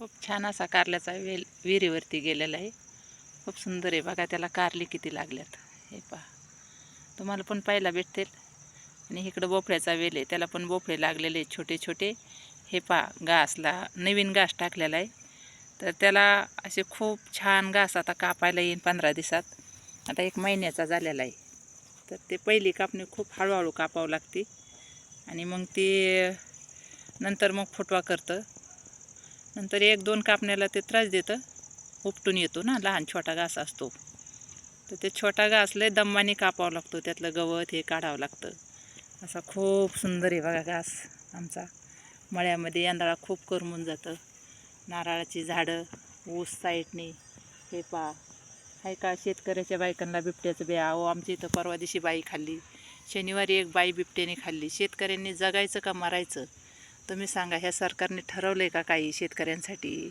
खूप छान असा कारल्याचा वेल विहिरीवरती गेलेला आहे. खूप सुंदर आहे बघा. त्याला कारली किती लागल्यात हे पहा. तुम्हाला पण पाहायला भेटतील. आणि इकडं भोपळ्याचा वेल आहे, त्याला पण भोपळे लागलेले छोटे छोटे. हे पहा, घासला नवीन घास टाकलेला आहे. तर त्याला असे खूप छान घास आता कापायला येईल 15 दिवसात. आता 1 महिन्याचा झालेला आहे. तर ते पहिली कापणी खूप हळूहळू कापावं लागते आणि मग ते नंतर मग फुटवा करतं. नंतर 1-2 कापण्याला ते त्रास देतं, उपटून येतो ना, लहान छोटा घास असतो. तर ते छोटा घास लय दमाने कापावं लागतो, त्यातलं गवत हे काढावं लागतं. असा खूप सुंदर आहे बघा घास आमचा. मळ्यामध्ये यंदाळा खूप करमून जातं. नारळाची झाडं, ऊस साईडने. हे पहा, हाय का शेतकऱ्याच्या बायकांना बिबट्याचं बी अहो, आमच्या इथं परवा दिवशी बाई खाल्ली. शनिवारी एक बाई बिबट्याने खाल्ली. शेतकऱ्यांनी जगायचं का मरायचं? तुम्ही सांगा, ह्या सरकारने ठरवलं आहे का काही शेतकऱ्यांसाठी?